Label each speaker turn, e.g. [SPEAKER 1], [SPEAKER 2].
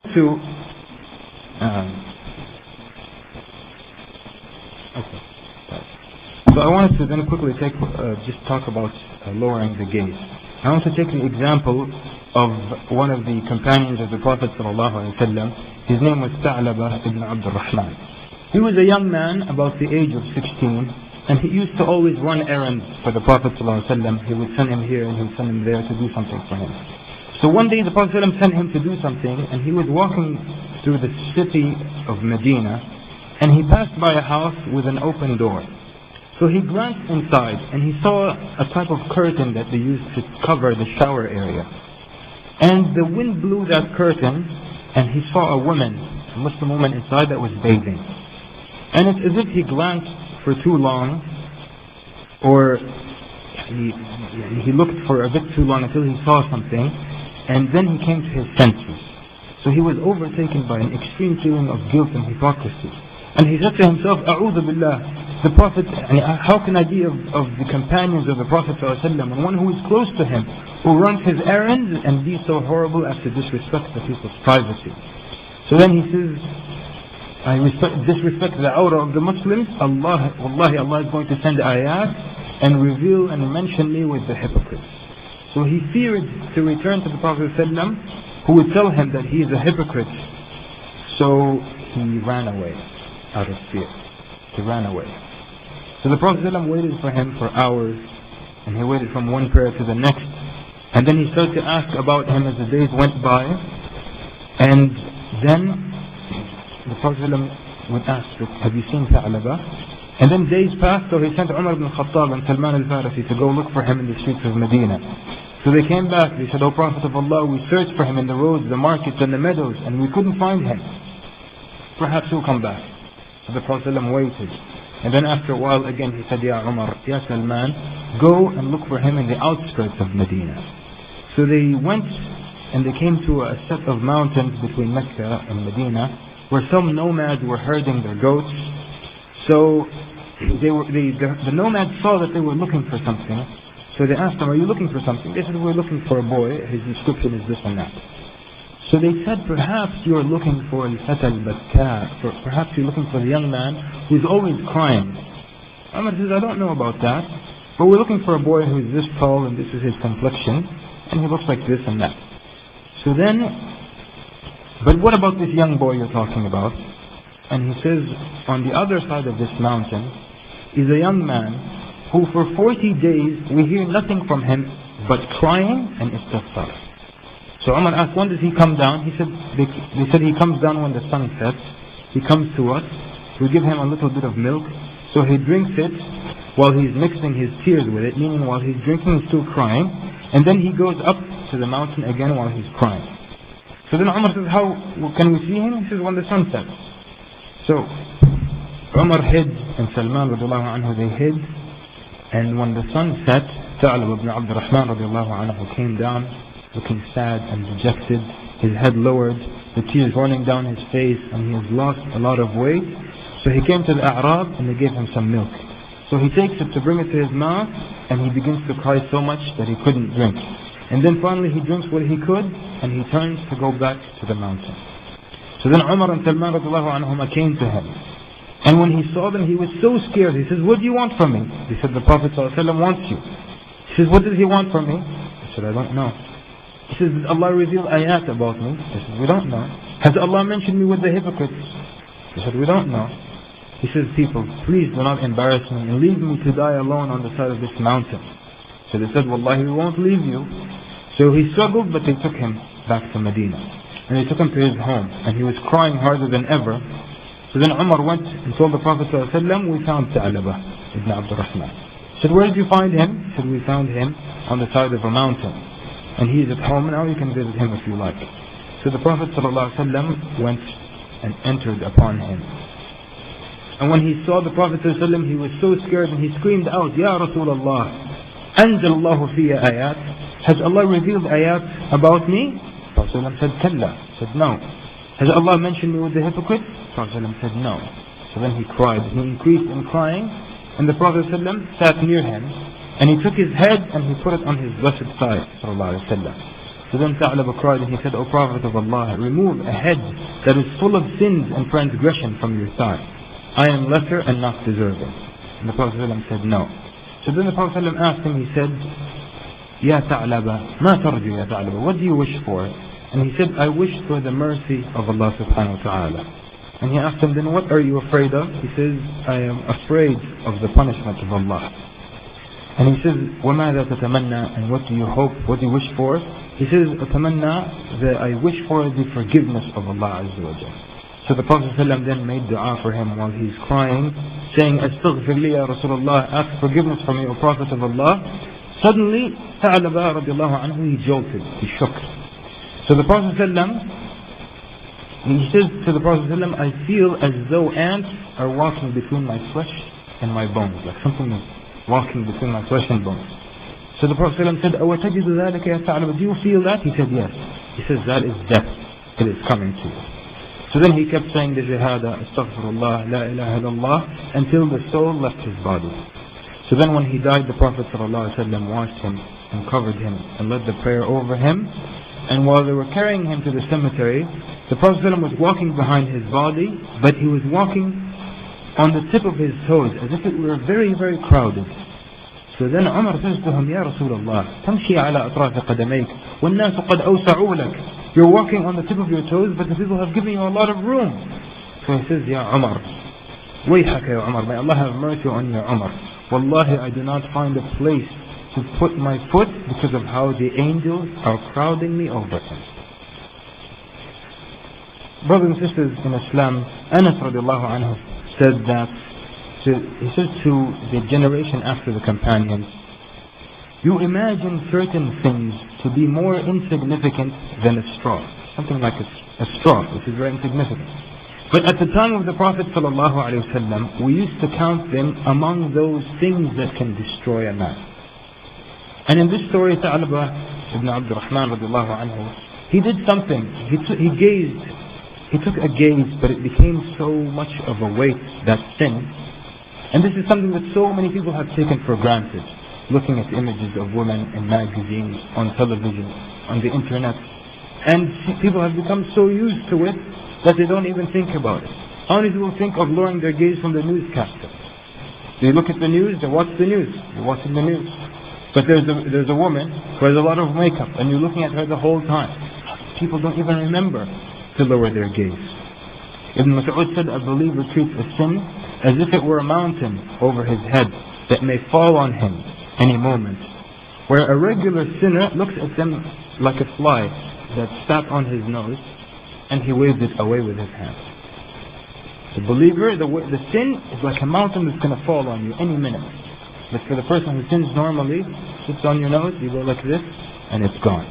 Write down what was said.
[SPEAKER 1] to okay. So I wanted to then quickly just talk about lowering the gaze. I want to take the example of one of the companions of the Prophet ﷺ. His name was Tha'laba ibn Abdul Rahman. He was a young man about the age of 16, and he used to always run errands for the Prophet ﷺ. He would send him here and he would send him there to do something for him. So one day the Prophet ﷺ sent him to do something, and he was walking through the city of Medina, and he passed by a house with an open door. So he glanced inside and he saw a type of curtain that they used to cover the shower area. And the wind blew that curtain and he saw a woman, a Muslim woman inside that was bathing. And it's as if he glanced for too long, or he looked for a bit too long until he saw something, and then he came to his senses. So he was overtaken by an extreme feeling of guilt and hypocrisy. And he said to himself, A'udhu Billah, the Prophet, how can I be of the companions of the Prophet ﷺ, and one who is close to him, who runs his errands and be so horrible as to disrespect the people's privacy? So then he says, I disrespect the awrah of the Muslims. Wallahi, Allah is going to send ayat and reveal and mention me with the hypocrites. So he feared to return to the Prophet ﷺ, who would tell him that he is a hypocrite. So he ran away out of fear. He ran away. So the Prophet ﷺ waited for him for hours, and he waited from one prayer to the next, and then he started to ask about him as the days went by, and then the Prophet ﷺ would ask, have you seen Tha'laba? And then days passed, so he sent Umar ibn Khattab and Salman al-Farisi to go look for him in the streets of Medina. So they came back, they said, O Prophet of Allah, we searched for him in the roads, the markets and the meadows, and we couldn't find him. Perhaps he'll come back. So the Prophet ﷺ waited. And then after a while again he said, Ya Umar, Ya Salman, go and look for him in the outskirts of Medina. So they went and they came to a set of mountains between Mecca and Medina, where some nomads were herding their goats. So the nomads saw that they were looking for something. So they asked them, are you looking for something? They said, we're looking for a boy, his description is this and that. So they said, perhaps you're looking for al-fata al-bakka, perhaps you're looking for the young man who's always crying. Umar says, I don't know about that, but we're looking for a boy who's this tall and this is his complexion, and he looks like this and that. So then, but what about this young boy you're talking about? And he says, on the other side of this mountain is a young man who for 40 days we hear nothing from him but crying and istighfar. So Umar asked, when does he come down? They said he comes down when the sun sets. He comes to us. We give him a little bit of milk. So he drinks it while he's mixing his tears with it, meaning while he's drinking he's still crying. And then he goes up to the mountain again while he's crying. So then Umar says, how can we see him? He says, when the sun sets. So Umar hid and Salman radiallahu anhu, they hid. And when the sun set, Tha'laba ibn Abdul Rahman radiallahu anhu came down, looking sad and dejected, his head lowered, the tears running down his face, and he has lost a lot of weight. So he came to the A'rab and they gave him some milk. So he takes it to bring it to his mouth, and he begins to cry so much that he couldn't drink. And then finally he drinks what he could, and he turns to go back to the mountain. So then Umar and Salman radiallahu anhuma came to him. And when he saw them, he was so scared. He says, what do you want from me? They said, the Prophet ﷺ wants you. He says, what does he want from me? He said, I don't know. He says, did Allah reveal ayat about me? He says, we don't know. Has Allah mentioned me with the hypocrites? He said, we don't know. He says, people, please do not embarrass me and leave me to die alone on the side of this mountain. So they said, wallahi, we won't leave you. So he struggled, but they took him back to Medina. And they took him to his home, and he was crying harder than ever. So then Umar went and told the Prophet ﷺ, we found Tha'laba ibn Abdul Rahman. He said, where did you find him? He said, we found him on the side of a mountain. And he's at home now, you can visit him if you like. So the Prophet ﷺ went and entered upon him. And when he saw the Prophet ﷺ, he was so scared and he screamed out, Ya Rasulullah, Anzal Allahu fiyya ayat. Has Allah revealed ayat about me? The Prophet ﷺ said, Kalla. Said, no. Has Allah mentioned me with the hypocrites? The Prophet ﷺ said, no. So then he cried. He increased in crying, and the Prophet ﷺ sat near him. And he took his head and he put it on his blessed side, sallallahu alaihi wasallam. So then Tha'laba cried and he said, O Prophet of Allah, remove a head that is full of sins and transgression from your thigh. I am lesser and not deserving. And the Prophet ﷺ said, no. So then the Prophet ﷺ asked him, he said, Ya Tha'laba, ma tarju ya Tha'laba, what do you wish for? And he said, I wish for the mercy of Allah subhanahu wa ta'ala. And he asked him, then what are you afraid of? He says, I am afraid of the punishment of Allah. And he says, وَمَاذَا تَتَمَنَّى? And what do you hope? What do you wish for? He says, أَتَمَنَّى, that I wish for the forgiveness of Allah Azza wa Jalla. So the Prophet ﷺ then made dua for him while he's crying, saying, Astaghfir li ya Rasulullah, ask forgiveness from you, O Prophet of Allah. Suddenly, Tha'laba radiallahu anhu, he jolted, he shook. So the Prophet ﷺ, he says to the Prophet ﷺ, I feel as though ants are walking between my flesh and my bones, like something is walking between my flesh and bones. So the Prophet ﷺ said, أَوَتَجِدُ ذَلِكَ يَا ثَعْلَبَ? Do you feel that? He said, yes. He says, that is death. It is coming to you. So then he kept saying the Shahada, Astaghfirullah, La ilaha illallah, until the soul left his body. So then when he died, the Prophet ﷺ washed him and covered him and led the prayer over him. And while they were carrying him to the cemetery, the Prophet ﷺ was walking behind his body, but he was walking on the tip of his toes, as if it were very, very crowded. So then Umar says to him, Ya Rasulullah, تمشي على أطراف قدميك والناس قد أوسعوا لك. You're walking on the tip of your toes, but the people have given you a lot of room. So he says, Ya Umar, ويحك يا Umar, may Allah have mercy on you, Umar. Wallahi, I do not find a place to put my foot because of how the angels are crowding me over him. Brothers and sisters in Islam, Anas radiallahu anhu said that, he said to the generation after the companions, you imagine certain things to be more insignificant than a straw. Something like a straw, which is very insignificant. But at the time of the Prophet ﷺ, we used to count them among those things that can destroy a man. And in this story, Tha'laba ibn Abdurrahman radiallahu anhu, he did something. He took a gaze, but it became so much of a weight, that sin. And this is something that so many people have taken for granted. Looking at images of women in magazines, on television, on the internet. And people have become so used to it that they don't even think about it. How many people think of lowering their gaze from the newscaster? They look at the news, they watch the news, they're watching the news. But there's a woman who has a lot of makeup and you're looking at her the whole time. People don't even remember to lower their gaze. Ibn Mas'ud said, a believer treats a sin as if it were a mountain over his head that may fall on him any moment. Where a regular sinner looks at them like a fly that sat on his nose and he waves it away with his hand. The believer, the sin is like a mountain that's going to fall on you any minute. But for the person who sins normally, sits on your nose, you go like this, and it's gone.